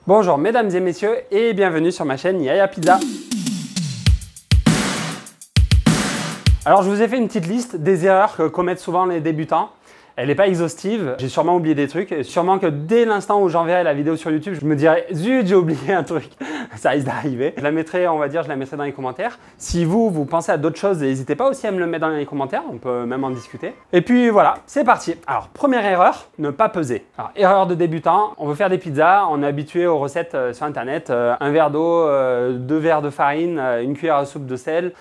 Bonjour mesdames et messieurs et bienvenue sur ma chaîne Yaya Pizza. Alors je vous ai fait une petite liste des erreurs que commettent souvent les débutants. Elle n'est pas exhaustive, j'ai sûrement oublié des trucs, et sûrement que dès l'instant où j'enverrai la vidéo sur YouTube, je me dirai zut, j'ai oublié un truc. Ça risque d'arriver. Je la mettrai, on va dire, je la mettrai dans les commentaires. Si vous pensez à d'autres choses, n'hésitez pas aussi à me le mettre dans les commentaires, on peut même en discuter. Et puis voilà, c'est parti. Alors première erreur, ne pas peser. Alors erreur de débutant, on veut faire des pizzas, on est habitué aux recettes sur internet, un verre d'eau, 2 verres de farine, une cuillère à soupe de sel.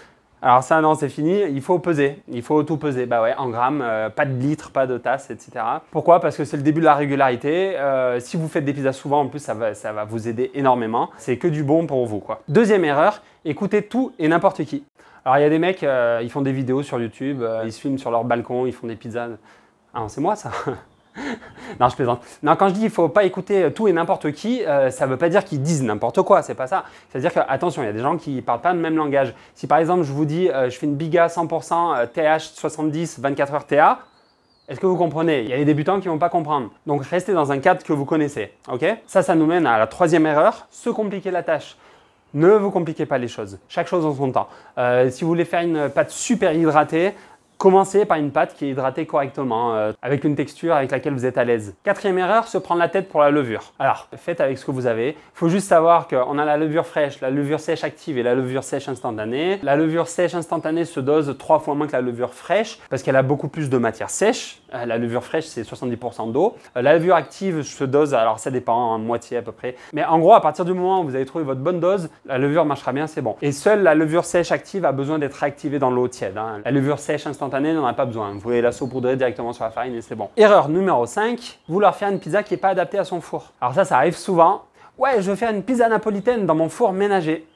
Alors ça, non, c'est fini, il faut peser, il faut tout peser, bah ouais, en grammes, pas de litres, pas de tasses, etc. Pourquoi? Parce que c'est le début de la régularité. Si vous faites des pizzas souvent, en plus, ça va vous aider énormément. C'est que du bon pour vous, quoi. Deuxième erreur, écoutez tout et n'importe qui. Alors il y a des mecs, ils font des vidéos sur YouTube, ils se filment sur leur balcon, ils font des pizzas. Ah non, c'est moi ça. Non, je plaisante. Non, quand je dis qu'il ne faut pas écouter tout et n'importe qui, ça ne veut pas dire qu'ils disent n'importe quoi, c'est pas ça. C'est-à-dire que, attention, il y a des gens qui ne parlent pas le même langage. Si par exemple, je vous dis, je fais une Biga 100% TH 70 24 heures TA, est-ce que vous comprenez? Il y a des débutants qui ne vont pas comprendre. Donc, restez dans un cadre que vous connaissez. Ok? Ça nous mène à la troisième erreur, se compliquer la tâche. Ne vous compliquez pas les choses. Chaque chose en son temps. Si vous voulez faire une pâte super hydratée, commencez par une pâte qui est hydratée correctement, avec une texture avec laquelle vous êtes à l'aise. Quatrième erreur, se prendre la tête pour la levure. Alors, faites avec ce que vous avez. Il faut juste savoir qu'on a la levure fraîche, la levure sèche active et la levure sèche instantanée. La levure sèche instantanée se dose 3 fois moins que la levure fraîche parce qu'elle a beaucoup plus de matière sèche. La levure fraîche, c'est 70% d'eau. La levure active se dose, alors ça dépend, en moitié à peu près. Mais en gros, à partir du moment où vous avez trouvé votre bonne dose, la levure marchera bien, c'est bon. Et seule la levure sèche active a besoin d'être réactivée dans l'eau tiède. La levure sèche instantanée n'en a pas besoin. Vous pouvez la saupoudrer directement sur la farine et c'est bon. Erreur numéro 5, vouloir faire une pizza qui n'est pas adaptée à son four. Alors ça arrive souvent. Ouais, je veux faire une pizza napolitaine dans mon four ménager.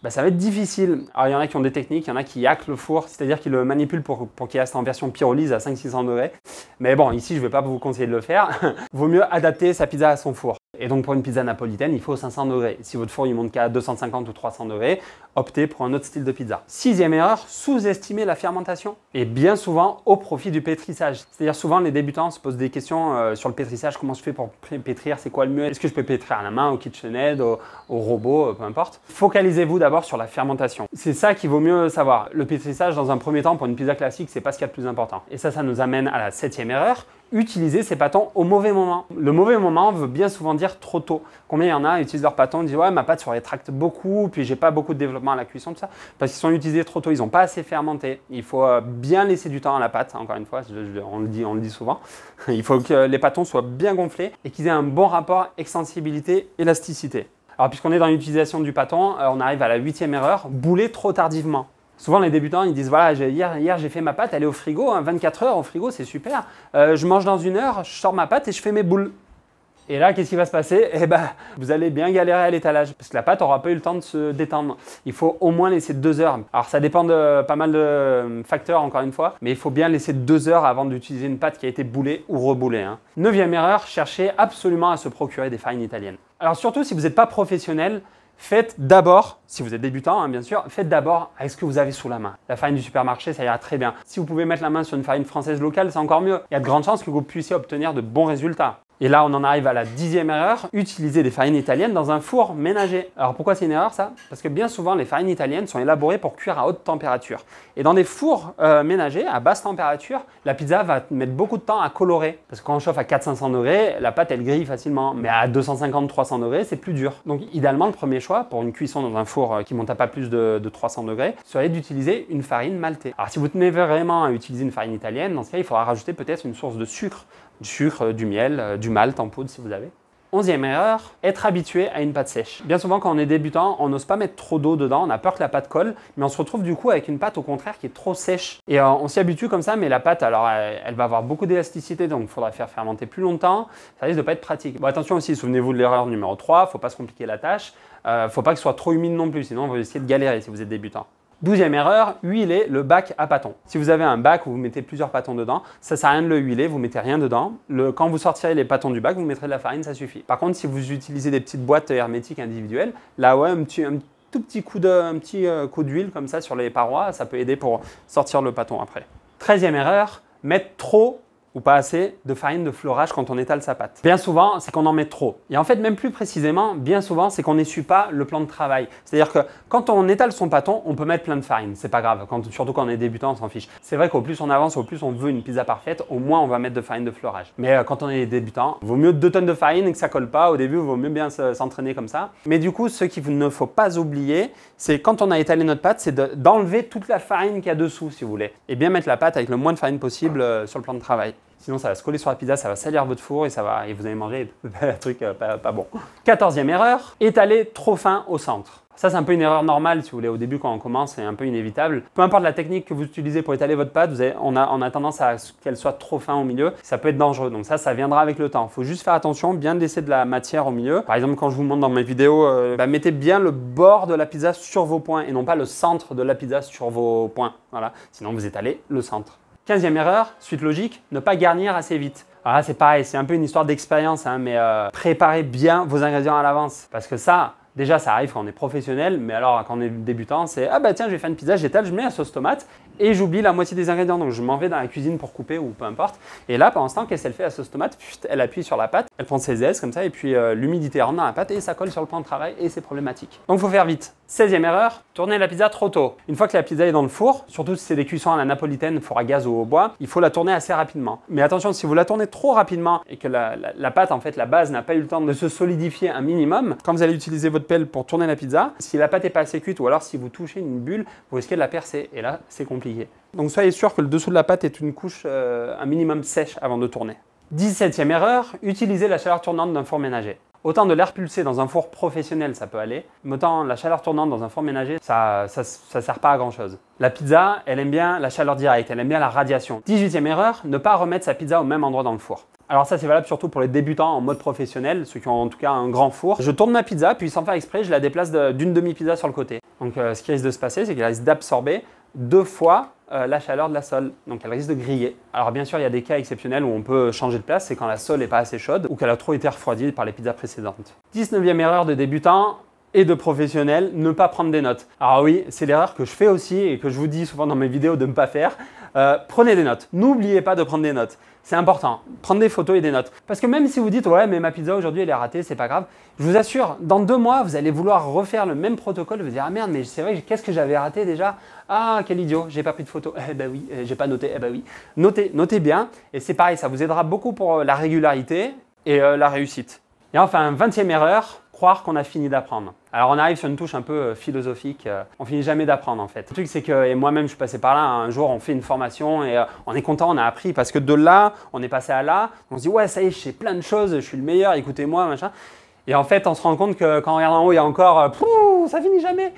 Ben, ça va être difficile. Alors il y en a qui ont des techniques, il y en a qui hackent le four, c'est-à-dire qu'ils le manipulent pour qu'il reste en version pyrolyse à 500-600 degrés. Mais bon, ici je ne vais pas vous conseiller de le faire. Vaut mieux adapter sa pizza à son four. Et donc pour une pizza napolitaine, il faut 500 degrés. Si votre four il monte qu'à 250 ou 300 degrés, optez pour un autre style de pizza. Sixième erreur, sous-estimer la fermentation. Et bien souvent au profit du pétrissage. C'est-à-dire souvent les débutants se posent des questions sur le pétrissage. Comment je fais pour pétrir? C'est quoi le mieux? Est-ce que je peux pétrir à la main, au KitchenAid, au robot, peu importe. Focalisez-vous d'abord sur la fermentation. C'est ça qu'il vaut mieux savoir. Le pétrissage dans un premier temps pour une pizza classique, c'est pas ce qu'il y a de plus important. Et ça nous amène à la septième erreur. Utiliser ces pâtons au mauvais moment. Le mauvais moment veut bien souvent dire trop tôt. Combien il y en a utilisent leurs pâtons, ils disent ouais ma pâte se rétracte beaucoup, puis j'ai pas beaucoup de développement à la cuisson, tout ça, parce qu'ils sont utilisés trop tôt, ils n'ont pas assez fermenté. Il faut bien laisser du temps à la pâte, encore une fois, on le dit souvent. Il faut que les pâtons soient bien gonflés et qu'ils aient un bon rapport extensibilité-élasticité. Alors puisqu'on est dans l'utilisation du pâton, on arrive à la huitième erreur, bouler trop tardivement. Souvent les débutants ils disent voilà hier j'ai fait ma pâte, elle est au frigo, 24 heures au frigo c'est super, je mange dans 1 heure, je sors ma pâte et je fais mes boules. Et là qu'est-ce qui va se passer? Eh ben vous allez bien galérer à l'étalage parce que la pâte n'aura pas eu le temps de se détendre. Il faut au moins laisser 2 heures. Alors ça dépend de pas mal de facteurs encore une fois, mais il faut bien laisser 2 heures avant d'utiliser une pâte qui a été boulée ou reboulée. Neuvième erreur, cherchez absolument à se procurer des farines italiennes. Alors surtout si vous n'êtes pas professionnel, faites d'abord, si vous êtes débutant bien sûr, faites d'abord avec ce que vous avez sous la main. La farine du supermarché, ça ira très bien. Si vous pouvez mettre la main sur une farine française locale, c'est encore mieux. Il y a de grandes chances que vous puissiez obtenir de bons résultats. Et là, on en arrive à la 10e erreur, utiliser des farines italiennes dans un four ménager. Alors pourquoi c'est une erreur ça? Parce que bien souvent, les farines italiennes sont élaborées pour cuire à haute température. Et dans des fours ménagers, à basse température, la pizza va mettre beaucoup de temps à colorer. Parce que quand on chauffe à 400-500 degrés, la pâte elle grille facilement. Mais à 250-300 degrés, c'est plus dur. Donc idéalement, le premier choix pour une cuisson dans un four qui monte à pas plus de 300 degrés, serait d'utiliser une farine maltée. Alors si vous tenez vraiment à utiliser une farine italienne, dans ce cas, il faudra rajouter peut-être une source de sucre. Du sucre, du miel, du malt en poudre si vous avez. 11e erreur, être habitué à une pâte sèche. Bien souvent quand on est débutant, on n'ose pas mettre trop d'eau dedans, on a peur que la pâte colle, mais on se retrouve du coup avec une pâte au contraire qui est trop sèche. Et on s'y habitue comme ça, mais la pâte, alors elle va avoir beaucoup d'élasticité, donc il faudra faire fermenter plus longtemps, ça risque de pas être pratique. Bon attention aussi, souvenez-vous de l'erreur numéro 3, il ne faut pas se compliquer la tâche, faut pas que ce soit trop humide non plus, sinon on va essayer de galérer si vous êtes débutant. 12e erreur, huiler le bac à pâtons. Si vous avez un bac où vous mettez plusieurs pâtons dedans, ça ne sert à rien de le huiler, vous ne mettez rien dedans. Quand vous sortirez les pâtons du bac, vous mettrez de la farine, ça suffit. Par contre, si vous utilisez des petites boîtes hermétiques individuelles, là ouais, un petit coup d'huile comme ça sur les parois, ça peut aider pour sortir le pâton après. 13e erreur, mettre trop ou pas assez de farine de fleurage quand on étale sa pâte. Bien souvent, c'est qu'on en met trop. Et en fait, même plus précisément, bien souvent, c'est qu'on n'essuie pas le plan de travail. C'est-à-dire que quand on étale son pâton, on peut mettre plein de farine. C'est pas grave. Surtout quand on est débutant, on s'en fiche. C'est vrai qu'au plus on avance, au plus on veut une pizza parfaite, au moins on va mettre de farine de fleurage. Mais quand on est débutant, il vaut mieux 2 tonnes de farine et que ça colle pas. Au début, il vaut mieux bien s'entraîner comme ça. Mais du coup, ce qu'il ne faut pas oublier, c'est quand on a étalé notre pâte, c'est d'enlever toute la farine qu'il y a dessous, si vous voulez. Et bien mettre la pâte avec le moins de farine possible sur le plan de travail. Sinon, ça va se coller sur la pizza, ça va salir votre four et vous allez manger un truc pas bon. 14e erreur, étaler trop fin au centre. Ça, c'est un peu une erreur normale, si vous voulez. Au début, quand on commence, c'est un peu inévitable. Peu importe la technique que vous utilisez pour étaler votre pâte, on a tendance à ce qu'elle soit trop fin au milieu. Ça peut être dangereux. Donc ça viendra avec le temps. Il faut juste faire attention, bien laisser de la matière au milieu. Par exemple, quand je vous montre dans mes vidéos, mettez bien le bord de la pizza sur vos points et non pas le centre de la pizza sur vos points. Voilà. Sinon, vous étalez le centre. 15e erreur, suite logique, ne pas garnir assez vite. Alors là, c'est pareil, c'est un peu une histoire d'expérience, hein, mais préparez bien vos ingrédients à l'avance. Parce que ça, déjà, ça arrive quand on est professionnel, mais alors quand on est débutant, c'est « Ah bah tiens, je vais faire une pizza, j'étale, je mets la sauce tomate et j'oublie la moitié des ingrédients. Donc je m'en vais dans la cuisine pour couper ou peu importe. Et là, pendant ce temps, qu'est-ce qu'elle fait la sauce tomate? Elle appuie sur la pâte, elle prend ses aises comme ça et puis l'humidité rentre dans la pâte et ça colle sur le plan de travail et c'est problématique. Donc il faut faire vite. 16e erreur, tourner la pizza trop tôt. Une fois que la pizza est dans le four, surtout si c'est des cuissons à la napolitaine, four à gaz ou au bois, il faut la tourner assez rapidement. Mais attention, si vous la tournez trop rapidement et que la pâte, en fait, la base n'a pas eu le temps de se solidifier un minimum, quand vous allez utiliser votre pelle pour tourner la pizza, si la pâte n'est pas assez cuite ou alors si vous touchez une bulle, vous risquez de la percer et là, c'est compliqué. Donc soyez sûr que le dessous de la pâte est une couche un minimum sèche avant de tourner. 17e erreur, utiliser la chaleur tournante d'un four ménager. Autant de l'air pulsé dans un four professionnel, ça peut aller, mais autant la chaleur tournante dans un four ménager, ça sert pas à grand chose. La pizza, elle aime bien la chaleur directe, elle aime bien la radiation. 18e erreur, ne pas remettre sa pizza au même endroit dans le four. Alors ça, c'est valable surtout pour les débutants en mode professionnel, ceux qui ont en tout cas un grand four. Je tourne ma pizza, puis sans faire exprès, je la déplace d'une demi-pizza sur le côté. Donc ce qui risque de se passer, c'est qu'elle risque d'absorber 2 fois la chaleur de la sole, donc elle risque de griller. Alors bien sûr, il y a des cas exceptionnels où on peut changer de place, c'est quand la sole n'est pas assez chaude ou qu'elle a trop été refroidie par les pizzas précédentes. 19e erreur de débutant et de professionnel, ne pas prendre des notes. Alors oui, c'est l'erreur que je fais aussi et que je vous dis souvent dans mes vidéos de ne pas faire. Prenez des notes, n'oubliez pas de prendre des notes. C'est important, prendre des photos et des notes. Parce que même si vous dites « Ouais, mais ma pizza aujourd'hui elle est ratée, c'est pas grave », je vous assure, dans 2 mois, vous allez vouloir refaire le même protocole, vous dire « Ah merde, mais c'est vrai, qu'est-ce que j'avais raté déjà? Ah, quel idiot, j'ai pas pris de photo. Eh ben oui, j'ai pas noté. Eh ben oui. » Notez bien, et c'est pareil, ça vous aidera beaucoup pour la régularité et la réussite. Et enfin, 20e erreur, croire qu'on a fini d'apprendre. Alors on arrive sur une touche un peu philosophique, on finit jamais d'apprendre en fait. Le truc c'est que, et moi-même je suis passé par là, un jour on fait une formation et on est content, on a appris parce que de là, on est passé à là, on se dit ouais ça y est, je sais plein de choses, je suis le meilleur, écoutez-moi, machin. Et en fait on se rend compte que quand on regarde en haut, il y a encore, ça finit jamais.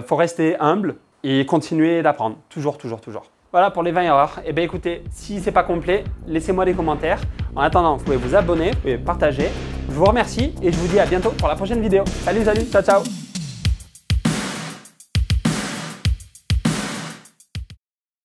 Faut rester humble et continuer d'apprendre, toujours. Voilà pour les 20 erreurs. Et bien écoutez, si c'est pas complet, laissez-moi des commentaires. En attendant, vous pouvez vous abonner, vous pouvez partager. Je vous remercie et je vous dis à bientôt pour la prochaine vidéo. Salut, ciao, ciao!